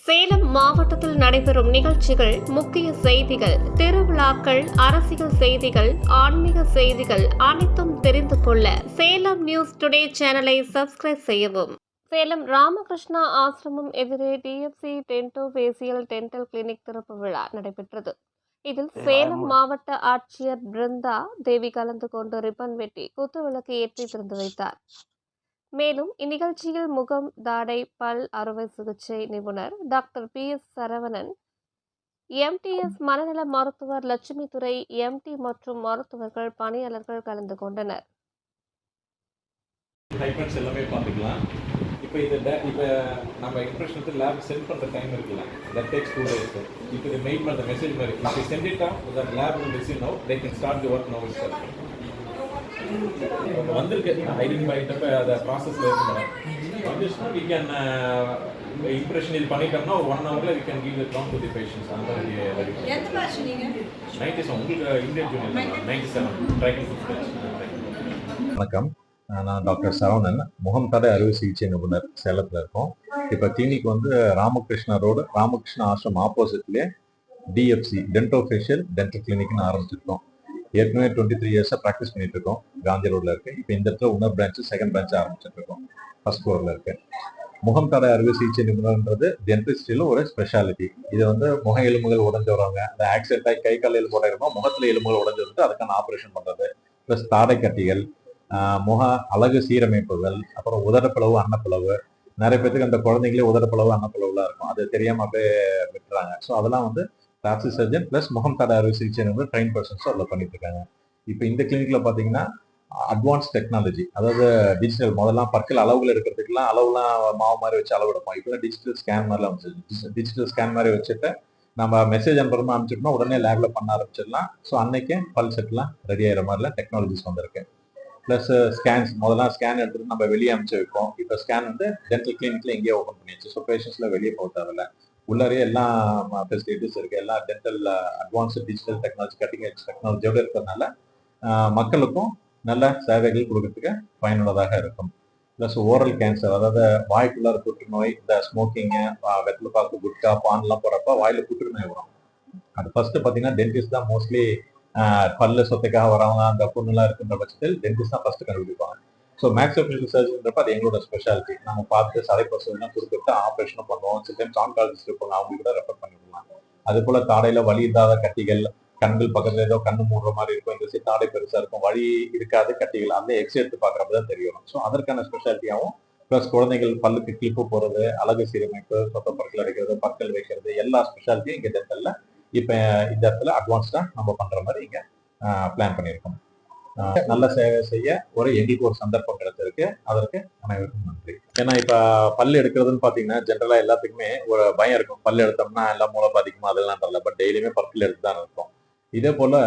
சேலம் மாவட்டத்தில் நடைபெறும் நிகழ்ச்சிகள், முக்கிய செய்திகள், திருவிழாக்கள், அரசியல் செய்திகள், ஆன்மீக செய்திகள் அனைத்தும் தெரிந்து கொள்ள சேலம் நியூஸ் டுடே சேனலை சப்ஸ்கிரைப் செய்யவும். சேலம் ராமகிருஷ்ணா ஆசிரமம் எதிரே டிஎஃப்சி டென்டோபேசியல் டென்டல் கிளினிக் திறப்பு விழா நடைபெற்றது. இதில் சேலம் மாவட்ட ஆட்சியர் பிருந்தா தேவி கலந்து கொண்டு ரிப்பன் வெட்டி குத்துவிளக்கு ஏற்றி திறந்து வைத்தார். மேலும் இந்நிகழ்ச்சியில் முகம், தாடை, பல் அறுவை சிகிச்சை நிபுணர் டாக்டர் PS சரவணன், MTS மனநல மருத்துவர் லட்சுமி துரை, MT மற்றும் மருத்துவர்கள், பணியாளர்கள் கலந்து கொண்டனர். எல்லாமே பார்த்துக்கலாம். இப்போ நம்ம இம்ப்ரெஷனுக்கு லேப் சென்ட் பண்ணுற டைம் இருக்குல்ல, that takes 2 days. இப்போ இது மெயில் பண்ணுற மெசேஜ் மாதிரி if you send it out, that lab will receive now, they can start the work now itself. வந்திருக்கு ஐடென்டிஃபை ஆகிட்டப்ப அதை ப்ராசஸில் இருக்கு மேடம். வந்துச்சுன்னா we can இம்ப்ரெஷன் இது பண்ணிட்டோம்னா ஒரு 1 hourல we can give the count to the patients. அந்த மாதிரி ரெடி பண்ணி. எந்த பேட்ச் நீங்க? 97 உங்களுக்கு இந்தியன் ஜூனியர் 97 ட்ரைக்கிங் ஃபுட் பேட்ச். வணக்கம், நான் டாக்டர் சரவணன், முகம் தடை அறுவை சிகிச்சை நிபுணர், சேலத்தில் இருக்கோம். இப்போ கிளினிக் வந்து ராமகிருஷ்ணா ரோடு, ராமகிருஷ்ணா ஆசிரம் ஆப்போசிட்லேயே டிஎஃப்சி டென்டோஃபேஷியல் டென்டல் கிளினிக்னு ஆரம்பிச்சிருக்கோம். ஏற்கனவே 23 இயர்ஸாக ப்ராக்டிஸ் பண்ணிட்டு இருக்கோம். காந்தி ரோடில் இருக்கு. இப்போ இந்த இடத்துல இன்னொரு பிரான்ச்சு, செகண்ட் பிரான்ச் ஆரம்பிச்சிட்டு இருக்கோம். ஃபர்ஸ்ட் ஃப்ளோரில் இருக்கு. முகம் தடை அறுவை சிகிச்சை நிபுணர்ன்றது டென்டிஸ்ட்ரியில் ஒரு ஸ்பெஷாலிட்டி. இது வந்து முக எலும்புகள் உடஞ்சவங்க, அந்த ஆக்சிடென்ட் ஆகி கை கால் எலும்பு உடையிறோம், முகத்தில் எலும்புகள் உடஞ்சிருந்து அதுக்கான ஆப்ரேஷன் பண்ணுறது, ப்ளஸ் தாடை கட்டிகள், முக அழகு சீரமைப்புகள், அப்புறம் உதரப்பிளவு, அன்னப்பிளவு. நிறைய பேருக்கு அந்த குழந்தைங்களே உதரப்பிளவு, அன்னப்பிளவுலாம் இருக்கும், அது தெரியாம அப்படியே விட்டுறாங்க. ஸோ அதெல்லாம் வந்து பிளாஸ்டிக் சர்ஜன் பிளஸ் முகம் தடை அறுவை சிகிச்சை வந்து ட்ரெயின் பர்சன்ஸும் அதில் பண்ணிட்டு இருக்காங்க. இப்போ இந்த கிளினிக்ல பார்த்தீங்கன்னா அட்வான்ஸ் டெக்னாலஜி, அதாவது டிஜிட்டல், முதல்லாம் பற்கள் அளவுகள் எடுக்கிறதுக்குலாம் அளவுலாம் மாவு மாதிரி வச்சு அளவு எடுப்போம். இப்போ டிஜிட்டல் ஸ்கேன் மாதிரிலாம் வந்துச்சு. டிஜிட்டல் ஸ்கேன் மாதிரி வச்சுட்டு நம்ம மெசேஜ் அனுப்புறமா அனுப்பிச்சிட்டோம்னா உடனே லேப்ல பண்ண ஆரம்பிச்சிடலாம். ஸோ அன்னைக்கே பல் செட்லாம் ரெடி ஆகிற மாதிரிலாம் டெக்னாலஜிஸ் வந்திருக்கு. ப்ளஸ் ஸ்கேன்ஸ், முதல்லாம் ஸ்கேன் எடுத்துட்டு நம்ம வெளியே அனுப்பிச்சு வைப்போம். இப்போ ஸ்கேன் வந்து டென்டல் கிளினிக்ல எங்கேயே ஓப்பன் பண்ணிடுச்சு. ஸோ பேஷண்ட்ஸ்ல வெளியே போக தேவையில்ல, உள்ளாரே எல்லா ஃபெசிலிட்டிஸ் இருக்கு. எல்லா dental advanced digital technology, cutting edge டெக்னாலஜியோட இருக்கிறதுனால மக்களுக்கும் நல்ல சேவைகள் கொடுக்கறதுக்கு பயனுள்ளதாக இருக்கும். ப்ளஸ் ஓரல் கேன்சர், அதாவது வாய்க்குள்ளார புற்றுநோய், இந்த ஸ்மோக்கிங்கு, வெத்தலை பாக்கு, குட்கா, பான்லாம் போறப்ப வாயில புற்றுநோய் வரும். அது ஃபர்ஸ்ட் பார்த்தீங்கன்னா டென்டிஸ்ட் தான் மோஸ்ட்லி பல்லு சொத்தைக்காக வரவங்க, அந்த புண்ணுலாம் இருக்குன்ற பட்சத்தில் டென்டிஸ்ட் தான் ஃபர்ஸ்ட் கண்டுபிடிப்பாங்க. ஸோ மேக்ஸோஃபேஷியல் சர்ஜரின்றப்ப அது எங்களோட ஸ்பெஷாலிட்டி. நம்ம பார்த்து சதை பசுலாம் கொடுத்துட்டு ஆப்ரேஷனும் பண்ணுவோம். சில டைம்ஸ் ஆன்காலஜிஸ்ட் இருப்பாங்க, அவங்க கூட ரெஃபர் பண்ணிடலாம். அது போல தாடையில வலி இல்லாத கட்டிகள், கண்கள் பக்கத்துல ஏதோ கண்ணு மூடுற மாதிரி இருக்கும், இந்த தாடை பெருசா இருக்கும், வலி இருக்காது கட்டிகள், அந்த எக்ஸ் எடுத்து பார்க்கறப்பதான் தெரியும். ஸோ அதற்கான ஸ்பெஷாலிட்டியாகவும் ப்ளஸ் குழந்தைகள் பல்லுக்கு கிளிப்பு போறது, அழகு சீரமைப்பு, சொத்த பற்கள் அடைக்கிறது, பற்கள் வைக்கிறது, எல்லா ஸ்பெஷாலிட்டியும் இங்க டென்டல்ல இப்ப இந்த இடத்துல அட்வான்ஸ்டா நம்ம பண்ற மாதிரி இங்க பிளான் பண்ணியிருக்கோம். நல்ல சேவை செய்ய எங்களுக்கு ஒரு சந்தர்ப்பம் கிடைச்சிருக்கு. அதற்கு அனைவருக்கும் நன்றி. ஏன்னா இப்ப பல்லு எடுக்கிறதுன்னு பாத்தீங்கன்னா ஜென்ரலா எல்லாத்துக்குமே ஒரு பயம் இருக்கும். பல்லு எடுத்தோம்னா எல்லாம் மூளை பாதிக்குமா அதெல்லாம் தெரியல, பட் டெய்லியுமே பற்கள் எடுத்து தான் இருக்கும். இதே போல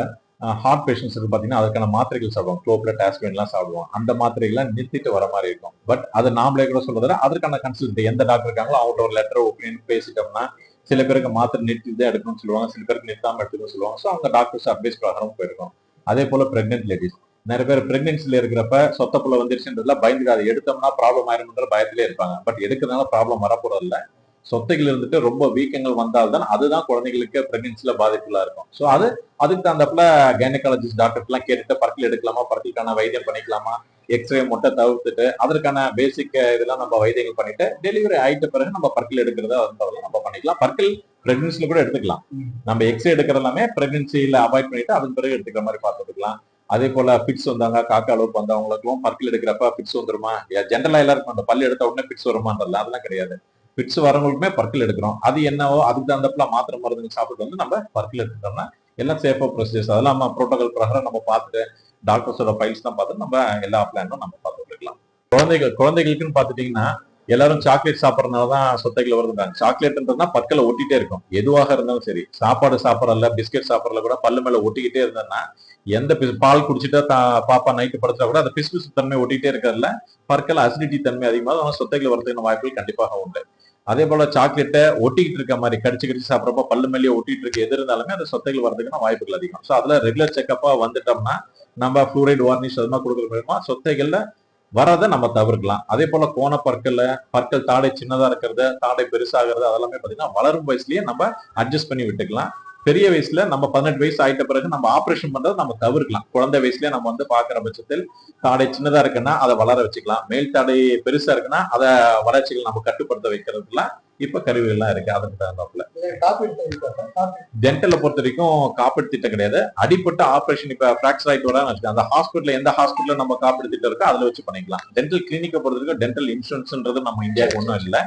ஹார்ட் பேஷண்ட்ஸுக்கு பாத்தீங்கன்னா அதுக்கான மாத்திரைகள் சாப்பிடுவோம், குளோப்லெட், ஆஸ்பிரின்லாம் சாப்பிடுவோம். அந்த மாத்திரைகள்லாம் நிறுத்திட்டு வர மாதிரி இருக்கும். பட் அது நாமளே கூட சொல்றதுல அதற்கான கன்சல்ட் எந்த டாக்டர் இருக்காங்களோ அவங்களோட ஒரு லெட்டர் ஒப்பீனியன் பேசிட்டோம்னா, சில பேருக்கு மாத்திரை நிறுத்தி தான் எடுக்கணும்னு சொல்லுவாங்க, சில பேருக்கு நிறுத்தாம எடுத்துக்கணும்னு சொல்லுவாங்க. ஸோ அவங்க டாக்டர்ஸ் அட்வைஸ் பிரகாரம் போயிருக்கும். அதே போல பிரெக்னென்ட் லேடிஸ், நிறைய பேர் பிரெக்னன்சில இருக்கிறப்ப சொத்தப்புல வந்துருச்சுன்றதுல பயந்துட்டு அதை எடுத்தோம்னா ப்ராப்ளம் ஆயிரும்ன்ற பயத்திலே இருப்பாங்க. பட் எடுக்கிறதுனால ப்ராப்ளம் வரப்போறது இல்லை. சொத்தைகள் இருந்துட்டு ரொம்ப வீக்கங்கள் வந்தால்தான் அதுதான் குழந்தைகளுக்கு பிரெக்னன்சில பாதிப்புள்ளா இருக்கும். ஸோ அதுக்கு தகுந்தப்பல கைனகாலஜிஸ்ட் டாக்டர்லாம் கேட்டுட்டு பற்கள் எடுக்கலாமா, பற்களுக்கான வைத்தியம் பண்ணிக்கலாமா, எக்ஸ்ரே மொட்டை தவிர்த்துட்டு அதற்கான பேசிக் இதெல்லாம் நம்ம வைத்தியங்கள் பண்ணிட்டு டெலிவரி ஆயிட்ட பிறகு நம்ம பற்கள் எடுக்கிறத நம்ம பண்ணிக்கலாம். பற்கள் பிரெக்னன்சில கூட எடுத்துக்கலாம். நம்ம எக்ஸ்ரே எடுக்கிறது எல்லாமே பிரெக்னன்சில அவாய்ட் பண்ணிட்டு அதன் பிறகு எடுத்துக்கிற மாதிரி பார்த்துக்கலாம். அதே போல பிக்ஸ் வந்தாங்க, காக்கா அளவுக்கு வந்தவங்களுக்கும் பற்கள் எடுக்கிறப்ப பிக்ஸ் வந்துருமா, ஜென்ரலா எல்லாருக்கும் அந்த பல்லு எடுத்த உடனே பிக்ஸ் வருமான்றதுல அதெல்லாம் கிடையாது. பிக்ஸ் வரவங்களுக்குமே பற்கள் எடுக்கிறோம். அது என்னவோ அதுக்கு தகுந்தப்பல மாத்திரை மருந்து சாப்பிட்டு வந்து நம்ம பற்கள் எடுத்துட்டோம்னா எல்லாம் சேஃபா ப்ரொசீஜர்ஸ், அதெல்லாம் நம்ம ப்ரோட்டோகால் பிரகாரம் நம்ம பார்த்துட்டு டாக்டர்ஸோட ஃபைல்ஸ் தான் பார்த்து நம்ம எல்லா பிளானும் நம்ம பார்த்துட்டு இருக்கலாம். குழந்தைகளுக்குன்னு பார்த்துட்டீங்கன்னா எல்லாரும் சாக்லேட் சாப்பிட்றதுனாலதான் சொத்தைகள் வருதுங்க. சாக்லேட்ன்றதுனா பற்களை ஒட்டிட்டே இருக்கும். எதுவாக இருந்தாலும் சரி, சாப்பாடு சாப்பிடறல, பிஸ்கெட் சாப்பிடறல கூட பல்லு மேல ஒட்டிக்கிட்டே இருந்ததுன்னா, எந்த பால் குடிச்சிட்டா பாப்பா நைட்டு படுத்தா கூட அந்த பிசு தன்மை ஒட்டிகிட்டே இருக்கிறதுல பற்கள் அசிடிட்டி தன்மை அதிகமாக சொத்தைகள் வரதுக்கான வாய்ப்புகள் கண்டிப்பாக உண்டு. அதே போல சாக்லேட்டை ஒட்டிக்கிட்டு இருக்க மாதிரி கடிச்சு சாப்பிட்றப்ப பல்லு மேலேயே ஒட்டிட்டு இருக்கு எது இருந்தாலுமே அந்த சொத்தைகள் வரதுக்கான வாய்ப்புகள் அதிகம். ஸோ அதுல ரெகுலர் செக்கப்பா வந்துட்டோம்னா நம்ம ஃப்ளூரைடு வார்னிஷ் அது மாதிரி கொடுக்குற மூலமா சொத்தைகள்ல வரதை நம்ம தவிர்க்கலாம். அதே போல கோணப்பற்கள், பற்கள் தாடை சின்னதா இருக்கிறது, தாடை பெருசாகிறது அதெல்லாமே பாத்தீங்கன்னா வளரும் வயசுலயே நம்ம அட்ஜஸ்ட் பண்ணி விட்டுக்கலாம். பெரிய வயசுல நம்ம 18 வயசு ஆயிட்ட பிறகு நம்ம ஆபரேஷன் பண்றதை நம்ம தவிர்க்கலாம். குழந்தை வயசுலயே நம்ம வந்து பாக்குற பட்சத்தில் தாடை சின்னதா இருக்குன்னா அதை வளர வச்சுக்கலாம். மேல் தாடை பெருசா இருக்குன்னா அதை வளர்ச்சிகள் நம்ம கட்டுப்படுத்த வைக்கிறதுலாம் இப்ப கருவிகள்லாம் இருக்கு. அதுக்கு தகுந்தாப்புல டென்டலை பொறுத்த வரைக்கும் காப்பீடு திட்டம் கிடையாது. அடிப்பட்ட ஆபரேஷன் இப்ப பிராக்சர் ஆயிட்டு வரான்னு வச்சுக்கோங்க, அந்த ஹாஸ்பிட்டல் எந்த ஹாஸ்பிட்டல் நம்ம காப்பீடு திட்டம் இருக்கோ அதுல வச்சு பண்ணிக்கலாம். டென்டல் கிளினிக்கை பொறுத்த வரைக்கும் டென்டல் இன்சூரன்ஸ்ன்றது நம்ம இந்தியாவுக்கு ஒன்றும் இல்லை.